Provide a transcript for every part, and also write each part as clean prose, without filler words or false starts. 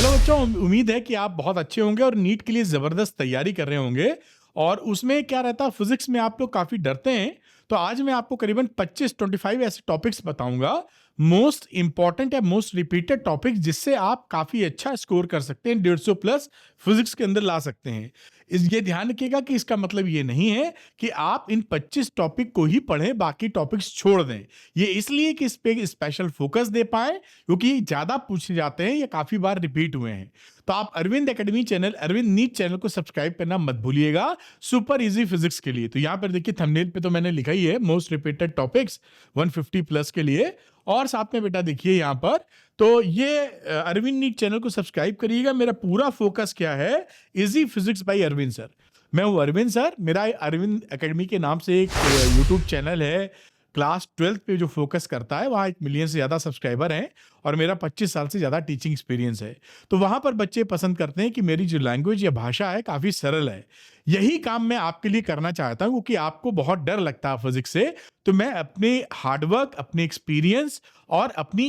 Hello बच्चों, उम्मीद है कि आप बहुत अच्छे होंगे और नीट के लिए ज़बरदस्त तैयारी कर रहे होंगे। और उसमें क्या रहता है, फिजिक्स में आप लोग काफ़ी डरते हैं। तो आज मैं आपको करीबन 25 ऐसे टॉपिक्स बताऊंगा, मोस्ट इंपॉर्टेंट या मोस्ट रिपीटेड टॉपिक्स, जिससे आप काफ़ी अच्छा स्कोर कर सकते हैं, 150 प्लस फिजिक्स के अंदर ला सकते हैं। ये ध्यान रखिएगा कि इसका मतलब ये नहीं है कि आप इन 25 टॉपिक को ही पढ़ें, बाकी टॉपिक्स छोड़ दें। ये इसलिए कि इस पे स्पेशल फोकस दे पाए, क्योंकि ज़्यादा पूछे जाते हैं या काफ़ी बार रिपीट हुए हैं। तो आप Arvind academy channel, Arvind NEET channel को सब्सक्राइब करना मत भूलिएगा, सुपर इजी फिजिक्स के लिए। तो यहाँ पर देखिए, थंबनेल पे तो मैंने लिखा ही है मोस्ट रिपीटेड टॉपिक्स 150 प्लस के लिए। और साथ में बेटा देखिए यहाँ पर, तो ये अरविंद नीट चैनल को सब्सक्राइब करिएगा। मेरा पूरा फोकस क्या है, easy physics by Arvind sir. मैं हूँ अरविंद सर, मेरा अरविंद एकेडमी के नाम से एक यूट्यूब चैनल है, क्लास 12 पे जो फोकस करता है। वहाँ 1 मिलियन से ज़्यादा सब्सक्राइबर हैं और मेरा 25 साल से ज़्यादा टीचिंग एक्सपीरियंस है। तो वहाँ पर बच्चे पसंद करते हैं कि मेरी जो लैंग्वेज या भाषा है काफ़ी सरल है। यही काम मैं आपके लिए करना चाहता हूँ, क्योंकि आपको बहुत डर लगता है फिजिक्स से। तो मैं अपने हार्डवर्क, अपने एक्सपीरियंस और अपनी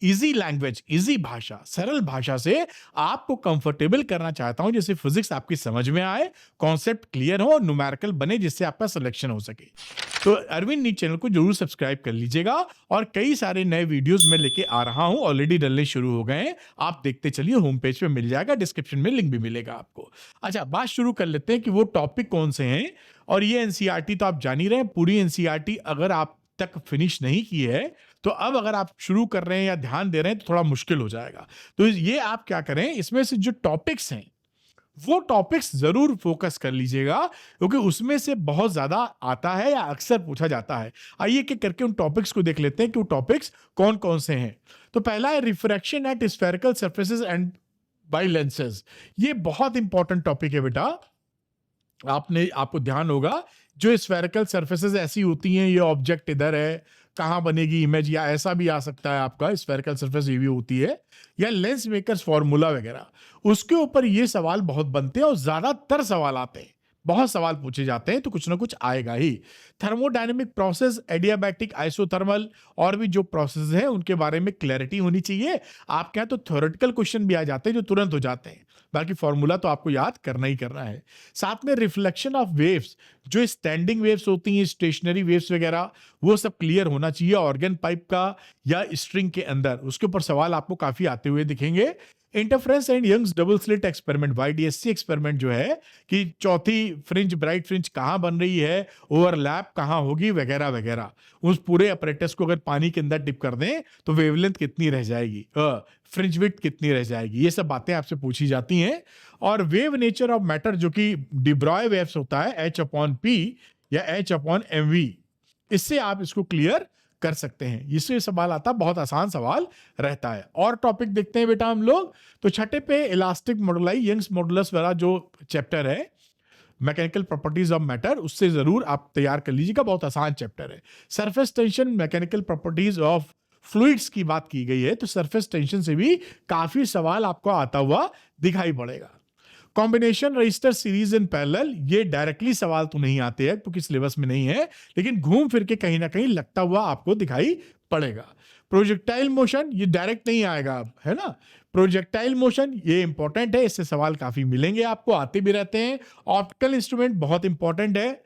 इजी लैंग्वेज, इजी भाषा, सरल भाषा से आपको कंफर्टेबल करना चाहता हूं, जिससे फिजिक्स आपकी समझ में आए, कॉन्सेप्ट क्लियर हो और न्यूमेरिकल बने, जिससे आपका सिलेक्शन हो सके। तो अरविंद नीट चैनल को जरूर सब्सक्राइब कर लीजिएगा। और कई सारे नए वीडियोस मैं लेके आ रहा हूं, ऑलरेडी डलने शुरू हो गए हैं। आप देखते चलिए, होम पेज पे मिल जाएगा, डिस्क्रिप्शन में लिंक भी मिलेगा आपको। अच्छा, बात शुरू कर लेते हैं कि वो टॉपिक कौन से हैं। और ये एनसीईआरटी तो आप जान ही रहे हैं, पूरी एनसीईआरटी अगर आप तक फिनिश नहीं की है, तो अब अगर आप शुरू कर रहे हैं या ध्यान दे रहे हैं तो थोड़ा मुश्किल हो जाएगा। तो ये आप क्या करें, इसमें से जो टॉपिक्स हैं वो टॉपिक्स जरूर फोकस कर लीजिएगा, क्योंकि उसमें से बहुत ज्यादा आता है या अक्सर पूछा जाता है। आइए कि करके उन टॉपिक्स को देख लेते हैं कि वो टॉपिक्स कौन कौन से हैं। तो पहला है refraction at spherical surfaces and by lenses. ये बहुत इंपॉर्टेंट टॉपिक है बेटा। आपको ध्यान होगा, जो स्फेरिकल सरफेसेस ऐसी होती हैं, ये ऑब्जेक्ट इधर है, कहाँ बनेगी इमेज, या ऐसा भी आ सकता है आपका स्फेरिकल सरफेस ये भी होती है, या लेंस मेकर्स फॉर्मूला वगैरह, उसके ऊपर ये सवाल बहुत बनते हैं और ज्यादातर सवाल आते हैं। बहुत सवाल पूछे जाते हैं, तो कुछ ना कुछ आएगा ही। थर्मोडायनेमिक प्रोसेस, एडियाबैटिक, आइसोथर्मल, और भी जो प्रोसेस हैं उनके बारे में क्लैरिटी होनी चाहिए। आपके यहाँ तो थ्योरेटिकल क्वेश्चन भी आ जाते हैं जो तुरंत हो जाते हैं, बाकी फॉर्मूला तो आपको याद करना ही करना है। साथ में रिफ्लेक्शन ऑफ वेव्स, जो स्टैंडिंग वेव्स होती हैं, स्टेशनरी वेव्स वगैरह, वो सब क्लियर होना चाहिए। ऑर्गन पाइप का या स्ट्रिंग के अंदर, उसके ऊपर सवाल आपको काफी आते हुए दिखेंगे। Interference and Young's double slit experiment, YDSC experiment, जो है कि चौथी फ्रिंज, ब्राइट फ्रिंज कहाँ बन रही है, ओवरलैप कहाँ होगी, वगैरह वगैरह। उस पूरे अपरेटस को अगर पानी के अंदर डिप कर दें तो वेवलेंथ कितनी रह जाएगी, फ्रिंज विड्थ कितनी रह जाएगी, ये सब बातें आपसे पूछी जाती हैं। और वेव नेचर ऑफ मैटर, जो कि डिब्रॉय वेव्स होता है, H/P या H/mv, इससे आप इसको क्लियर कर सकते हैं। इससे सवाल आता, बहुत आसान सवाल रहता है। और टॉपिक देखते हैं बेटा हम लोग। तो छठे पे इलास्टिक मॉडुलाई, यंग्स मॉडुलस वाला जो चैप्टर है, मैकेनिकल प्रॉपर्टीज ऑफ मैटर, उससे जरूर आप तैयार कर लीजिएगा, बहुत आसान चैप्टर है। Surface tension, mechanical properties of fluids की बात की गई है, तो सरफेस टेंशन से भी काफी सवाल आपको आता हुआ दिखाई पड़ेगा। Combination register series in parallel, ये डायरेक्टली सवाल तो नहीं आते हैं क्योंकि सिलेबस में नहीं है, लेकिन घूम फिर के कहीं ना कहीं लगता हुआ आपको दिखाई पड़ेगा। प्रोजेक्टाइल मोशन, ये डायरेक्ट नहीं आएगा, है ना। प्रोजेक्टाइल मोशन ये इंपॉर्टेंट है, इससे सवाल काफी मिलेंगे आपको, आते भी रहते हैं। ऑप्टिकल इंस्ट्रूमेंट बहुत इंपॉर्टेंट है।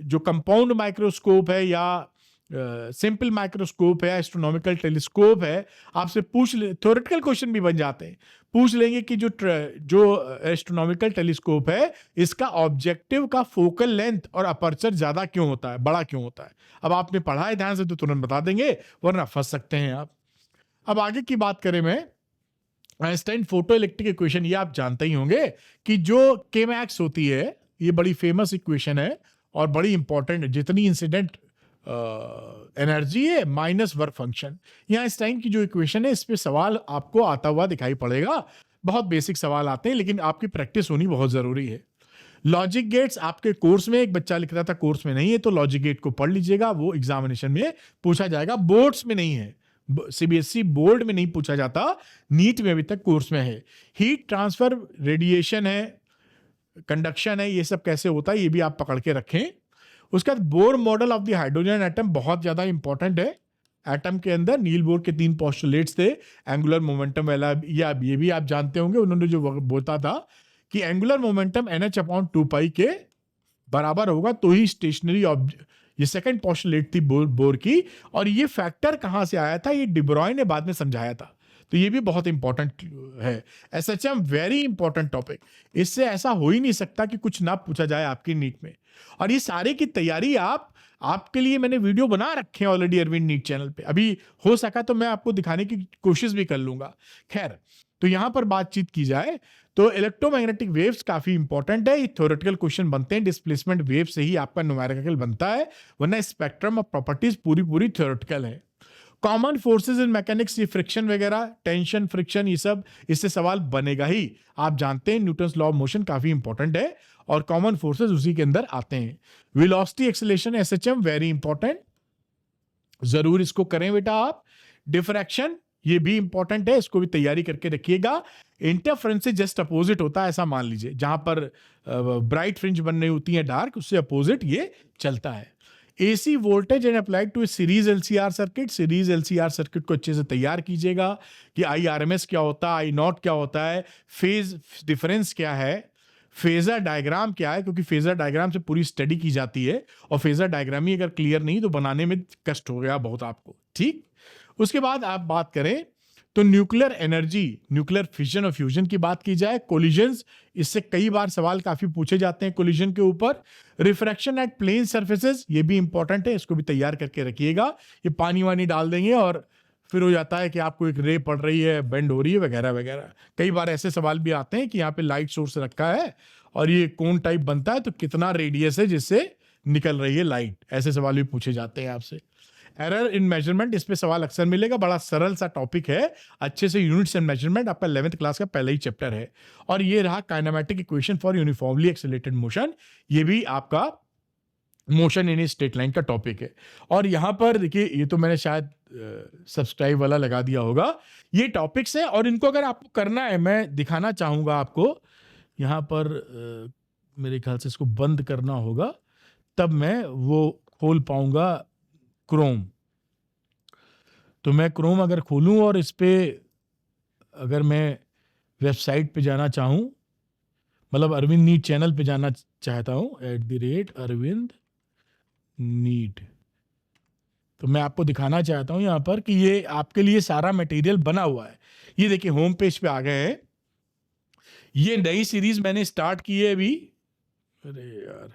जो कंपाउंड माइक्रोस्कोप है या सिंपल माइक्रोस्कोप है, एस्ट्रोनॉमिकल टेलीस्कोप है, आपसे पूछ ले, थ्योरेटिकल क्वेश्चन भी बन जाते हैं। पूछ लेंगे कि जो एस्ट्रोनॉमिकल टेलीस्कोप है, इसका ऑब्जेक्टिव का फोकल लेंथ और अपर्चर ज्यादा क्यों होता है, बड़ा क्यों होता है। अब आपने पढ़ा है ध्यान से तो तुरंत बता देंगे, वरना फंस सकते हैं आप। अब आगे की बात करें, मैं आइंस्टाइन फोटो इलेक्ट्रिक इक्वेशन, ये आप जानते ही होंगे कि जो केमैक्स होती है, ये बड़ी फेमस इक्वेशन है और बड़ी इंपॉर्टेंट है। जितनी इंसिडेंट एनर्जी है माइनस वर्क फंक्शन, यहाँ आइंस्टाइन की जो इक्वेशन है, इस पे सवाल आपको आता हुआ दिखाई पड़ेगा। बहुत बेसिक सवाल आते हैं, लेकिन आपकी प्रैक्टिस होनी बहुत जरूरी है। लॉजिक गेट्स आपके कोर्स में, एक बच्चा लिख रहा था कोर्स में नहीं है, तो लॉजिक गेट को पढ़ लीजिएगा, वो एग्जामिनेशन में पूछा जाएगा, बोर्ड्स में नहीं है, CBSE बोर्ड में नहीं पूछा जाता, नीट में अभी तक कोर्स में है। हीट ट्रांसफर, रेडिएशन है, कंडक्शन है, ये सब कैसे होता है ये भी आप पकड़ के रखें। उसके बाद Bohr model of the hydrogen atom बहुत ज्यादा इंपॉर्टेंट है, एटम के अंदर नील बोर के 3 पोस्टुलेट्स थे, एंगुलर मोमेंटम वाला, या ये भी आप जानते होंगे, उन्होंने जो बोला था कि एंगुलर मोमेंटम NH/2 के बराबर होगा तो ही स्टेशनरी ऑब्जेक्ट, ये सेकंड पोस्टुलेट थी बोर की। और ये फैक्टर कहां से आया था, ये डी ब्रॉय ने बाद में समझाया था, तो ये भी बहुत इंपॉर्टेंट है। SHM वेरी इंपॉर्टेंट टॉपिक, इससे ऐसा हो ही नहीं सकता कि कुछ ना पूछा जाए आपकी नीट में। और ये सारे की तैयारी आपके लिए मैंने वीडियो बना रखे हैं ऑलरेडी अरविंद नीट चैनल पे, अभी हो सका तो मैं आपको दिखाने की कोशिश भी कर लूंगा। खैर, तो यहां पर बातचीत की जाए तो इलेक्ट्रोमैग्नेटिक वेव्स काफी इंपॉर्टेंट है, ये थ्योरेटिकल क्वेश्चन बनते हैं, डिस्प्लेसमेंट वेव से ही आपका न्यूमेरिकल बनता है, वरना स्पेक्ट्रम ऑफ प्रॉपर्टीज पूरी थ्योरेटिकल है। कॉमन फोर्सेस इन मैकेनिक्स, ये फ्रिक्शन वगैरह, टेंशन, फ्रिक्शन, ये सब इससे सवाल बनेगा ही। आप जानते हैं न्यूटन्स लॉ ऑफ मोशन काफी इंपॉर्टेंट है और कॉमन फोर्सेस उसी के अंदर आते हैं। Velocity, acceleration, SHM very important, जरूर इसको करें बेटा आप। डिफ्रैक्शन ये भी इंपॉर्टेंट है, इसको भी तैयारी करके रखिएगा। इंटरफ्रेंस से जस्ट अपोजिट होता है, ऐसा मान लीजिए, जहां पर ब्राइट फ्रिंज बन रही होती है डार्क, उससे अपोजिट ये चलता है। AC voltage and applied to series LCR circuit, series LCR circuit को अच्छे से तैयार कीजिएगा कि IRMS क्या होता है, I0 क्या होता है, फेज डिफरेंस क्या है, फेजर डायग्राम क्या है, क्योंकि फेजर डायग्राम से पूरी स्टडी की जाती है और फेजर डायग्राम ही अगर क्लियर नहीं तो बनाने में कष्ट हो गया बहुत आपको। ठीक, उसके बाद आप बात करें तो न्यूक्लियर एनर्जी, न्यूक्लियर फिशन और फ्यूजन की बात की जाए, कोलिजन्स, इससे कई बार सवाल काफी पूछे जाते हैं कोलिजन के ऊपर। रिफ्रैक्शन एट प्लेन सर्फेसेस, ये भी इंपॉर्टेंट है, इसको भी तैयार करके रखिएगा। ये पानी वानी डाल देंगे और फिर हो जाता है कि आपको एक रे पड़ रही है, बेंड हो रही है वगैरह वगैरह। कई बार ऐसे सवाल भी आते हैं कि यहाँ पे लाइट सोर्स रखा है और ये कोन टाइप बनता है, तो कितना रेडियस है जिससे निकल रही है लाइट, ऐसे सवाल भी पूछे जाते हैं आपसे। एरर इन मेजरमेंट, इस पे सवाल अक्सर मिलेगा, बड़ा सरल सा टॉपिक है, अच्छे से यूनिट्स एंड मेजरमेंट आपका 11th क्लास का पहला ही चैप्टर है। और ये रहा kinematic equation for uniformly accelerated motion, ये भी आपका मोशन इन स्ट्रेट लाइन का टॉपिक है। और यहां पर देखिए, ये तो मैंने शायद सब्सक्राइब वाला लगा दिया होगा, ये टॉपिक्स हैं और इनको अगर आपको करना है, मैं दिखाना चाहूंगा आपको यहां पर, मेरे ख्याल से इसको बंद करना होगा तब मैं वो खोल पाऊंगा क्रोम। तो मैं क्रोम अगर खोलूं और इस पे अगर मैं वेबसाइट पे जाना चाहूं, मतलब अरविंद नीट चैनल पे जाना चाहता हूं, @अरविंद नीट, तो मैं आपको दिखाना चाहता हूं यहां पर कि ये आपके लिए सारा मटेरियल बना हुआ है। ये देखिए होम पेज पे आ गए हैं, ये नई सीरीज मैंने स्टार्ट की है अभी। अरे यार,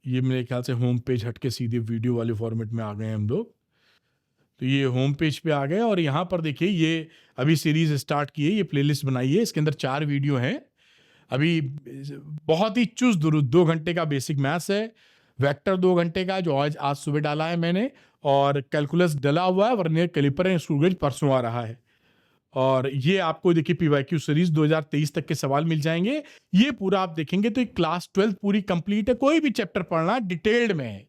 ये मेरे ख्याल से होम पेज हटके सीधे वीडियो वाले फॉर्मेट में आ गए हैं हम लोग। तो ये होम पेज पे आ गए और यहाँ पर देखिए ये अभी सीरीज स्टार्ट की है, ये प्लेलिस्ट बनाई है, इसके अंदर 4 वीडियो हैं। अभी बहुत ही चुस्त दुरुस्त 2 घंटे का बेसिक मैथ्स है, वेक्टर 2 घंटे का जो आज सुबह डाला है मैंने, और कैलकुलस डला हुआ है, vernier caliper and screw gauge परसों आ रहा है। और ये आपको देखिए PYQ सीरीज 2023 तक के सवाल मिल जाएंगे। ये पूरा आप देखेंगे तो क्लास 12 पूरी कंप्लीट है, कोई भी चैप्टर पढ़ना डिटेल्ड में है,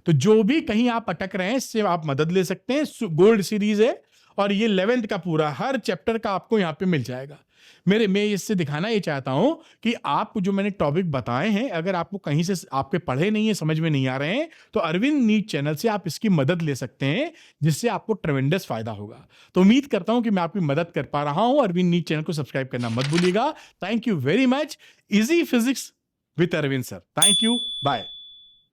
तो जो भी कहीं आप अटक रहे हैं इससे आप मदद ले सकते हैं। गोल्ड सीरीज है और ये 11th का पूरा हर चैप्टर का आपको यहाँ पे मिल जाएगा। मैं इससे दिखाना ये चाहता हूं कि आपको जो मैंने टॉपिक बताए हैं, अगर आपको कहीं से आपके पढ़े नहीं है, समझ में नहीं आ रहे हैं, तो अरविंद नीट चैनल से आप इसकी मदद ले सकते हैं, जिससे आपको ट्रेमेंडस फायदा होगा। तो उम्मीद करता हूं कि मैं आपकी मदद कर पा रहा हूं। अरविंद नीट चैनल को सब्सक्राइब करना मत भूलिएगा। Thank you very much. Easy physics with Arvind sir, thank you, bye.